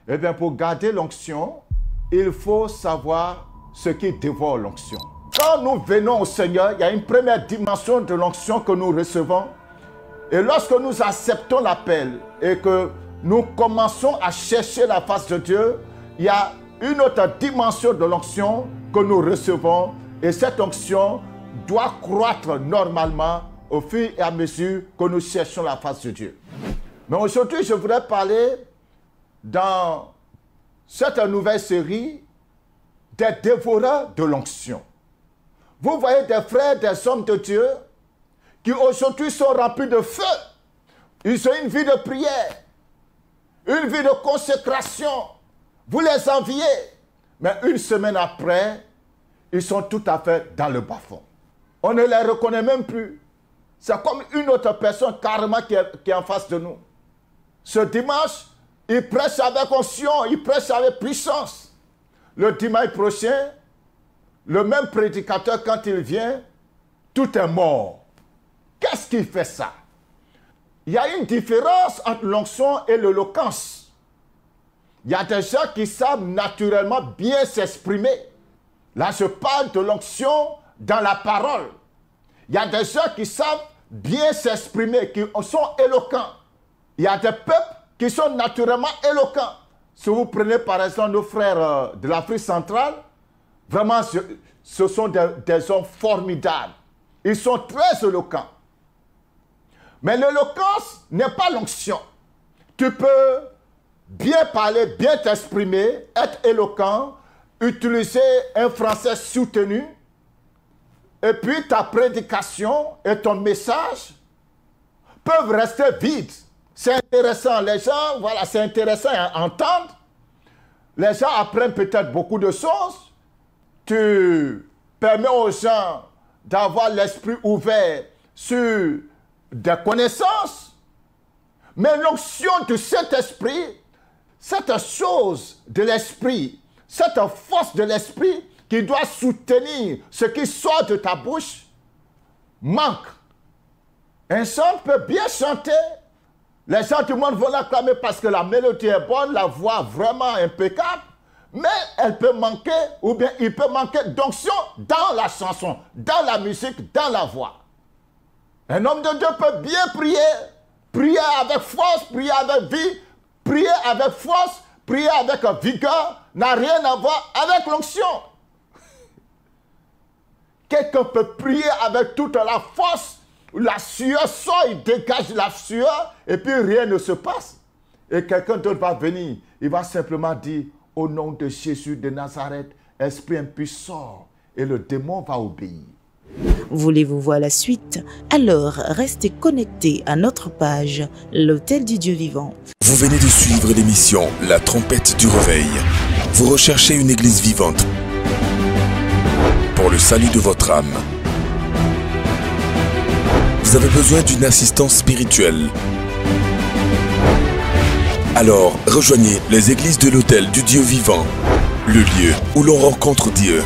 Eh bien, pour garder l'onction, il faut savoir ce qui dévore l'onction. Quand nous venons au Seigneur, il y a une première dimension de l'onction que nous recevons. Et lorsque nous acceptons l'appel et que nous commençons à chercher la face de Dieu, il y a une autre dimension de l'onction que nous recevons. Et cette onction doit croître normalement au fur et à mesure que nous cherchons la face de Dieu. Mais aujourd'hui, je voudrais parler dans cette nouvelle série des dévoreurs de l'onction. Vous voyez des frères, des hommes de Dieu qui aujourd'hui sont remplis de feu. Ils ont une vie de prière, une vie de consécration. Vous les enviez. Mais une semaine après, ils sont tout à fait dans le bas-fond. On ne les reconnaît même plus. C'est comme une autre personne carrément qui est en face de nous. Ce dimanche, ils prêchent avec onction, ils prêchent avec puissance. Le dimanche prochain, le même prédicateur, quand il vient, tout est mort. Qu'est-ce qui fait ça? Il y a une différence entre l'onction et l'éloquence. Il y a des gens qui savent naturellement bien s'exprimer. Là, je parle de l'onction dans la parole. Il y a des gens qui savent bien s'exprimer, qui sont éloquents. Il y a des peuples qui sont naturellement éloquents. Si vous prenez par exemple nos frères de l'Afrique centrale, vraiment, ce sont des hommes formidables. Ils sont très éloquents. Mais l'éloquence n'est pas l'onction. Tu peux bien parler, bien t'exprimer, être éloquent, utiliser un français soutenu, et puis ta prédication et ton message peuvent rester vides. C'est intéressant, les gens, voilà, c'est intéressant à entendre. Les gens apprennent peut-être beaucoup de choses. Tu permets aux gens d'avoir l'esprit ouvert sur des connaissances. Mais l'onction du Saint-Esprit, cette chose de l'esprit, cette force de l'esprit qui doit soutenir ce qui sort de ta bouche, manque. Un chant peut bien chanter. Les gens du monde vont l'acclamer parce que la mélodie est bonne, la voix vraiment impeccable. Mais elle peut manquer, ou bien il peut manquer d'onction dans la chanson, dans la musique, dans la voix. Un homme de Dieu peut bien prier, prier avec force, prier avec vie, prier avec force, prier avec vigueur, n'a rien à voir avec l'onction. Quelqu'un peut prier avec toute la force, la sueur sort, il dégage la sueur, et puis rien ne se passe. Et quelqu'un d'autre va venir, il va simplement dire, au nom de Jésus de Nazareth, esprit impur sort, et le démon va obéir. Voulez-vous voir la suite? Alors restez connectés à notre page, l'Autel du Dieu vivant. Vous venez de suivre l'émission La Trompette du Réveil. Vous recherchez une église vivante pour le salut de votre âme. Vous avez besoin d'une assistance spirituelle. Alors, rejoignez les églises de l'Autel du Dieu vivant, le lieu où l'on rencontre Dieu.